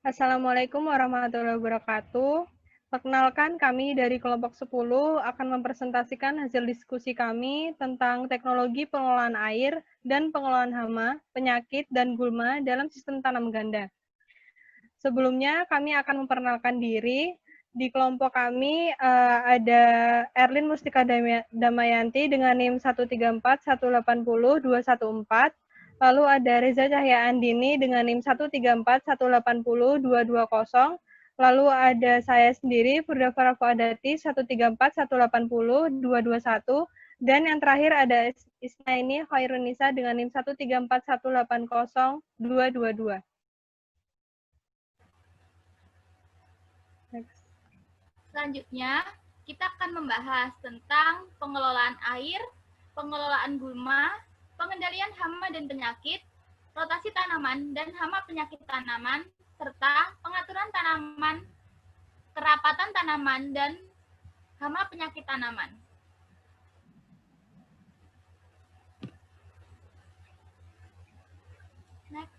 Assalamualaikum warahmatullahi wabarakatuh. Perkenalkan, kami dari kelompok 10 akan mempresentasikan hasil diskusi kami tentang teknologi pengelolaan air dan pengelolaan hama, penyakit, dan gulma dalam sistem tanam ganda. Sebelumnya, kami akan memperkenalkan diri. Di kelompok kami ada Erlin Mustika Damayanti dengan NIM 134180214. Lalu ada Reza Cahya Andini dengan NIM 134180220. Lalu ada saya sendiri, Furda Farah Fuadati 134180221. Dan yang terakhir ada Isnaini Khairunisa dengan NIM 134180222. Next. Selanjutnya, kita akan membahas tentang pengelolaan air, pengelolaan gulma, pengendalian hama dan penyakit, rotasi tanaman dan hama penyakit tanaman, serta pengaturan tanaman, kerapatan tanaman, dan hama penyakit tanaman. Next.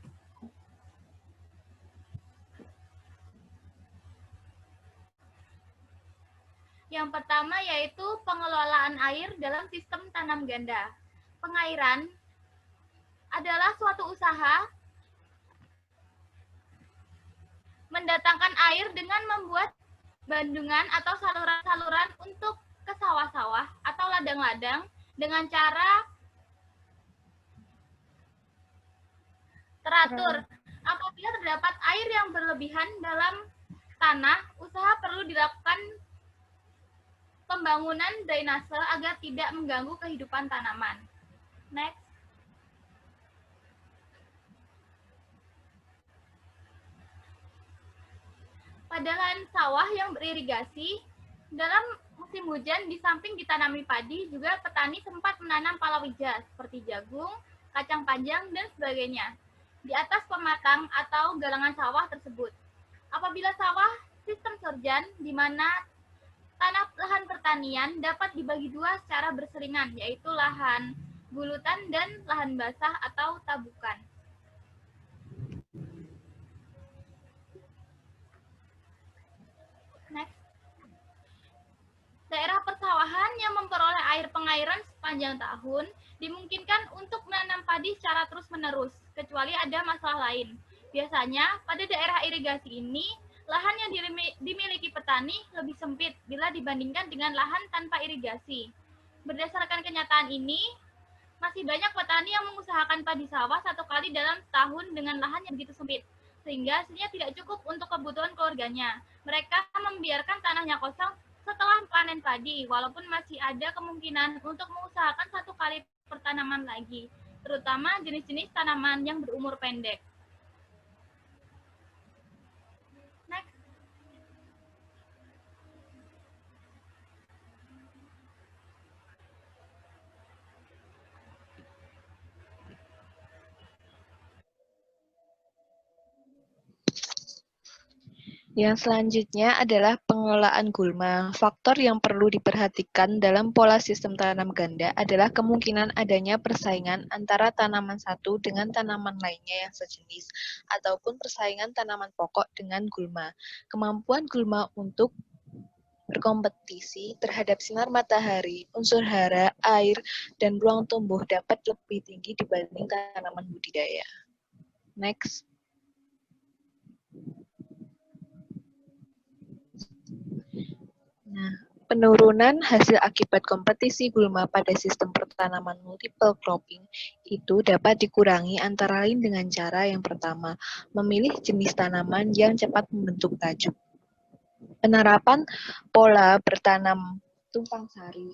Yang pertama yaitu pengelolaan air dalam sistem tanam ganda. Pengairan adalah suatu usaha mendatangkan air dengan membuat bendungan atau saluran-saluran untuk ke sawah-sawah atau ladang-ladang dengan cara teratur. Apabila terdapat air yang berlebihan dalam tanah, usaha perlu dilakukan pembangunan drainase agar tidak mengganggu kehidupan tanaman. Next. Pada lahan sawah yang beririgasi, dalam musim hujan di samping ditanami padi, juga petani sempat menanam palawija seperti jagung, kacang panjang, dan sebagainya di atas pematang atau galangan sawah tersebut. Apabila sawah sistem sorjan, di mana tanah lahan pertanian dapat dibagi dua secara berseringan, yaitu lahan gulutan dan lahan basah atau tabukan. Next. Daerah persawahan yang memperoleh air pengairan sepanjang tahun dimungkinkan untuk menanam padi secara terus-menerus, kecuali ada masalah lain. Biasanya, pada daerah irigasi ini, lahan yang dimiliki petani lebih sempit bila dibandingkan dengan lahan tanpa irigasi. Berdasarkan kenyataan ini, masih banyak petani yang mengusahakan padi sawah satu kali dalam setahun dengan lahan yang begitu sempit, sehingga hasilnya tidak cukup untuk kebutuhan keluarganya. Mereka membiarkan tanahnya kosong setelah panen padi, walaupun masih ada kemungkinan untuk mengusahakan satu kali pertanaman lagi, terutama jenis-jenis tanaman yang berumur pendek. Next. Yang selanjutnya adalah pengelolaan gulma. Faktor yang perlu diperhatikan dalam pola sistem tanam ganda adalah kemungkinan adanya persaingan antara tanaman satu dengan tanaman lainnya yang sejenis, ataupun persaingan tanaman pokok dengan gulma. Kemampuan gulma untuk berkompetisi terhadap sinar matahari, unsur hara, air, dan ruang tumbuh dapat lebih tinggi dibanding tanaman budidaya. Next. Nah, penurunan hasil akibat kompetisi gulma pada sistem pertanaman multiple cropping itu dapat dikurangi antara lain dengan cara yang pertama, memilih jenis tanaman yang cepat membentuk tajuk. Penerapan pola bertanam tumpang sari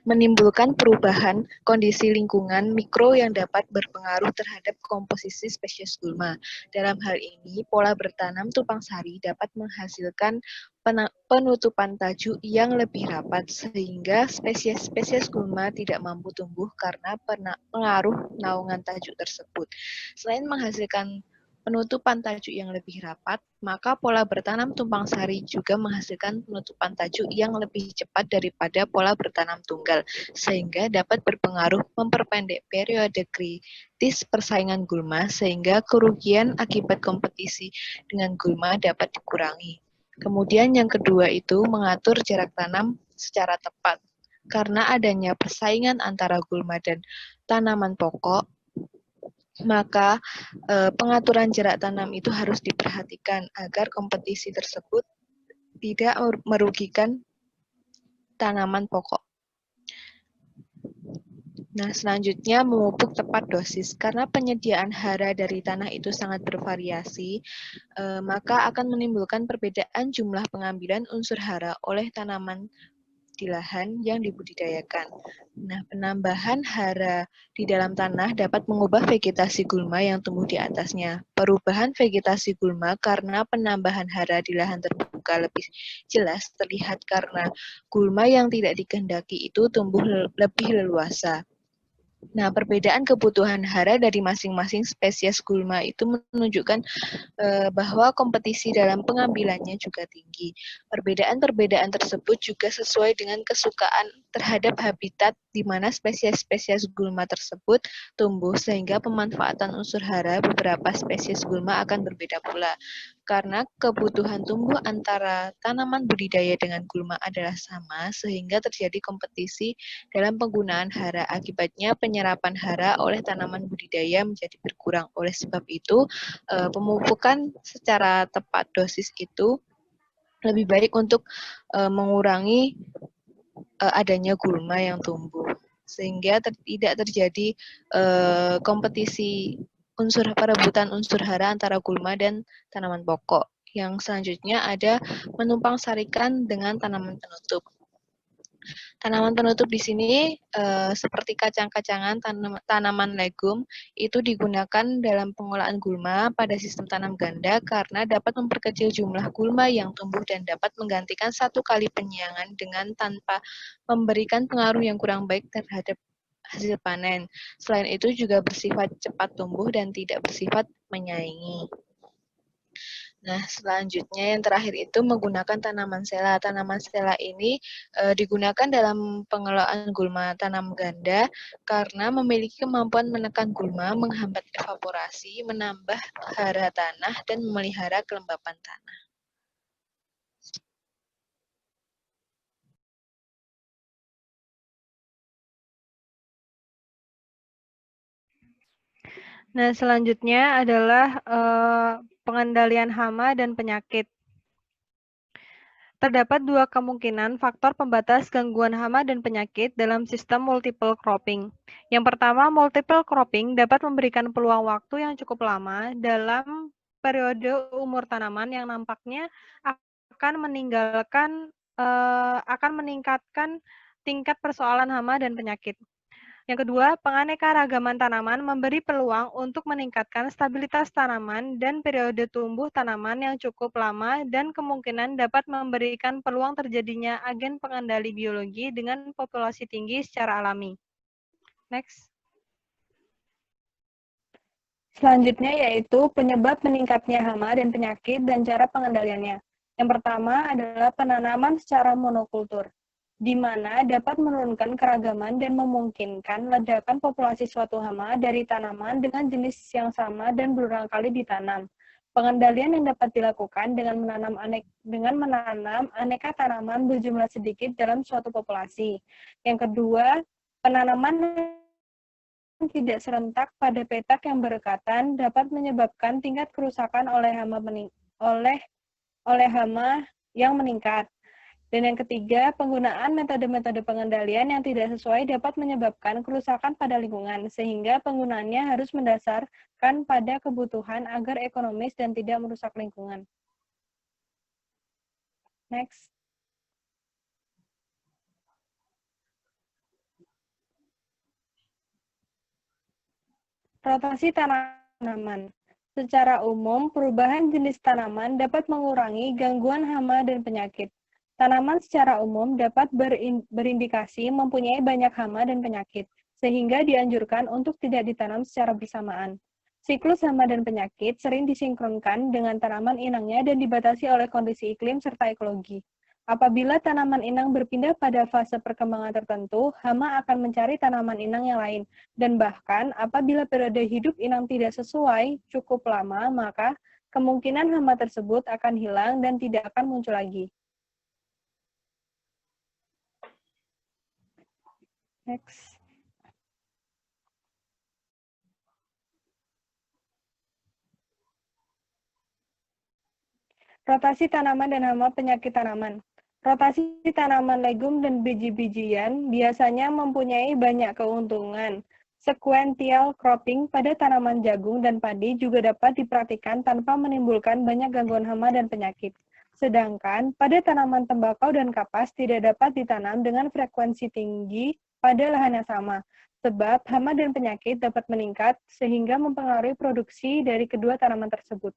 menimbulkan perubahan kondisi lingkungan mikro yang dapat berpengaruh terhadap komposisi spesies gulma. Dalam hal ini, pola bertanam tumpang sari dapat menghasilkan penutupan tajuk yang lebih rapat, sehingga spesies-spesies gulma tidak mampu tumbuh karena pengaruh naungan tajuk tersebut. Selain menghasilkan penutupan tajuk yang lebih rapat, maka pola bertanam tumpang sari juga menghasilkan penutupan tajuk yang lebih cepat daripada pola bertanam tunggal, sehingga dapat berpengaruh memperpendek periode kritis persaingan gulma, sehingga kerugian akibat kompetisi dengan gulma dapat dikurangi. Kemudian yang kedua itu mengatur jarak tanam secara tepat. Karena adanya persaingan antara gulma dan tanaman pokok, maka pengaturan jarak tanam itu harus diperhatikan agar kompetisi tersebut tidak merugikan tanaman pokok. Nah, selanjutnya memupuk tepat dosis. Karena penyediaan hara dari tanah itu sangat bervariasi, maka akan menimbulkan perbedaan jumlah pengambilan unsur hara oleh tanaman di lahan yang dibudidayakan. Nah, penambahan hara di dalam tanah dapat mengubah vegetasi gulma yang tumbuh di atasnya. Perubahan vegetasi gulma karena penambahan hara di lahan terbuka lebih jelas terlihat karena gulma yang tidak dikehendaki itu tumbuh lebih leluasa. Nah, perbedaan kebutuhan hara dari masing-masing spesies gulma itu menunjukkan bahwa kompetisi dalam pengambilannya juga tinggi. Perbedaan-perbedaan tersebut juga sesuai dengan kesukaan terhadap habitat di mana spesies-spesies gulma tersebut tumbuh, sehingga pemanfaatan unsur hara beberapa spesies gulma akan berbeda pula. Karena kebutuhan tumbuh antara tanaman budidaya dengan gulma adalah sama, sehingga terjadi kompetisi dalam penggunaan hara. Akibatnya penyerapan hara oleh tanaman budidaya menjadi berkurang. Oleh sebab itu, pemupukan secara tepat dosis itu lebih baik untuk mengurangi adanya gulma yang tumbuh, sehingga tidak terjadi kompetisi perebutan unsur hara antara gulma dan tanaman pokok. Yang selanjutnya ada menumpang sarikan dengan tanaman penutup. Tanaman penutup di sini seperti kacang-kacangan, tanaman legum itu digunakan dalam pengolahan gulma pada sistem tanam ganda karena dapat memperkecil jumlah gulma yang tumbuh dan dapat menggantikan satu kali penyiangan dengan tanpa memberikan pengaruh yang kurang baik terhadap hasil panen. Selain itu juga bersifat cepat tumbuh dan tidak bersifat menyaingi. Nah, selanjutnya yang terakhir itu menggunakan tanaman sela. Tanaman sela ini digunakan dalam pengelolaan gulma tanam ganda karena memiliki kemampuan menekan gulma, menghambat evaporasi, menambah hara tanah, dan memelihara kelembapan tanah. Nah, selanjutnya adalah pengendalian hama dan penyakit. Terdapat dua kemungkinan faktor pembatas gangguan hama dan penyakit dalam sistem multiple cropping. Yang pertama, multiple cropping dapat memberikan peluang waktu yang cukup lama dalam periode umur tanaman yang nampaknya akan meningkatkan tingkat persoalan hama dan penyakit. Yang kedua, penganekaragaman tanaman memberi peluang untuk meningkatkan stabilitas tanaman dan periode tumbuh tanaman yang cukup lama dan kemungkinan dapat memberikan peluang terjadinya agen pengendali biologi dengan populasi tinggi secara alami. Next. Selanjutnya yaitu penyebab meningkatnya hama dan penyakit dan cara pengendaliannya. Yang pertama adalah penanaman secara monokultur, di mana dapat menurunkan keragaman dan memungkinkan ledakan populasi suatu hama dari tanaman dengan jenis yang sama dan berulang kali ditanam. Pengendalian yang dapat dilakukan dengan menanam aneka tanaman berjumlah sedikit dalam suatu populasi. Yang kedua, penanaman tidak serentak pada petak yang berdekatan dapat menyebabkan tingkat kerusakan oleh hama yang meningkat. Dan yang ketiga, penggunaan metode-metode pengendalian yang tidak sesuai dapat menyebabkan kerusakan pada lingkungan, sehingga penggunaannya harus mendasarkan pada kebutuhan agar ekonomis dan tidak merusak lingkungan. Next. Rotasi tanaman. Secara umum, perubahan jenis tanaman dapat mengurangi gangguan hama dan penyakit. Tanaman secara umum dapat berindikasi mempunyai banyak hama dan penyakit, sehingga dianjurkan untuk tidak ditanam secara bersamaan. Siklus hama dan penyakit sering disinkronkan dengan tanaman inangnya dan dibatasi oleh kondisi iklim serta ekologi. Apabila tanaman inang berpindah pada fase perkembangan tertentu, hama akan mencari tanaman inang yang lain. Dan bahkan apabila periode hidup inang tidak sesuai cukup lama, maka kemungkinan hama tersebut akan hilang dan tidak akan muncul lagi. Next. Rotasi tanaman dan hama penyakit tanaman. Rotasi tanaman legum dan biji-bijian biasanya mempunyai banyak keuntungan. Sequential cropping pada tanaman jagung dan padi juga dapat dipraktikkan tanpa menimbulkan banyak gangguan hama dan penyakit. Sedangkan pada tanaman tembakau dan kapas tidak dapat ditanam dengan frekuensi tinggi pada lahan yang sama, sebab hama dan penyakit dapat meningkat sehingga mempengaruhi produksi dari kedua tanaman tersebut.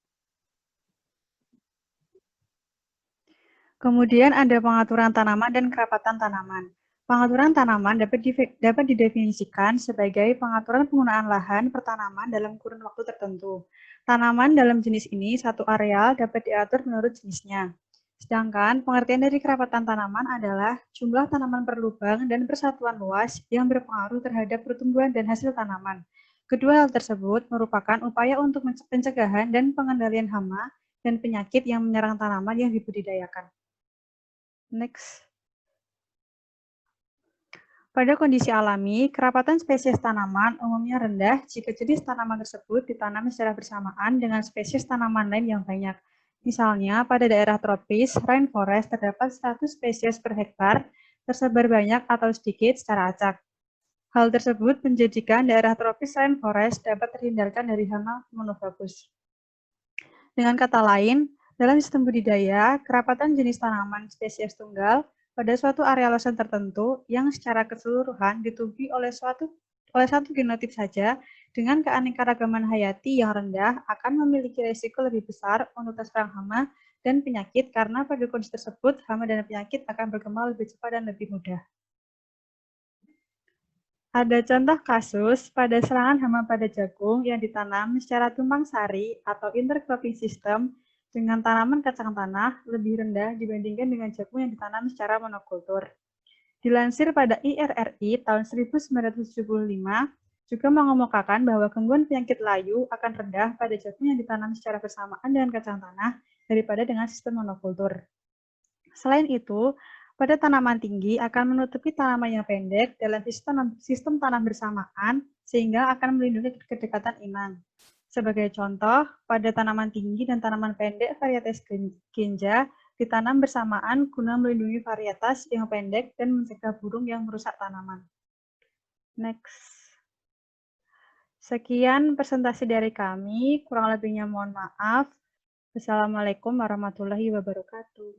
Kemudian ada pengaturan tanaman dan kerapatan tanaman. Pengaturan tanaman dapat didefinisikan sebagai pengaturan penggunaan lahan pertanaman dalam kurun waktu tertentu. Tanaman dalam jenis ini satu areal dapat diatur menurut jenisnya. Sedangkan pengertian dari kerapatan tanaman adalah jumlah tanaman per lubang dan persatuan luas yang berpengaruh terhadap pertumbuhan dan hasil tanaman. Kedua hal tersebut merupakan upaya untuk pencegahan dan pengendalian hama dan penyakit yang menyerang tanaman yang dibudidayakan. Next. Pada kondisi alami, kerapatan spesies tanaman umumnya rendah jika jenis tanaman tersebut ditanam secara bersamaan dengan spesies tanaman lain yang banyak. Misalnya, pada daerah tropis, rainforest terdapat 100 spesies per hektar, tersebar banyak atau sedikit secara acak. Hal tersebut menjadikan daerah tropis rainforest dapat terhindarkan dari hama monobagus. Dengan kata lain, dalam sistem budidaya, kerapatan jenis tanaman spesies tunggal pada suatu area lahan tertentu yang secara keseluruhan ditumbuhi oleh satu genotip saja dengan keanekaragaman hayati yang rendah akan memiliki risiko lebih besar untuk terserang hama dan penyakit karena pada kondisi tersebut hama dan penyakit akan berkembang lebih cepat dan lebih mudah. Ada contoh kasus pada serangan hama pada jagung yang ditanam secara tumpang sari atau intercropping system dengan tanaman kacang tanah lebih rendah dibandingkan dengan jagung yang ditanam secara monokultur. Dilansir pada IRRI tahun 1975, juga mengemukakan bahwa gangguan penyakit layu akan rendah pada jagung yang ditanam secara bersamaan dengan kacang tanah daripada dengan sistem monokultur. Selain itu, pada tanaman tinggi akan menutupi tanaman yang pendek dalam sistem tanam bersamaan sehingga akan melindungi kedekatan inang. Sebagai contoh, pada tanaman tinggi dan tanaman pendek varietas genja ditanam bersamaan guna melindungi varietas yang pendek dan mencegah burung yang merusak tanaman. Next. Sekian presentasi dari kami, kurang lebihnya mohon maaf. Wassalamualaikum warahmatullahi wabarakatuh.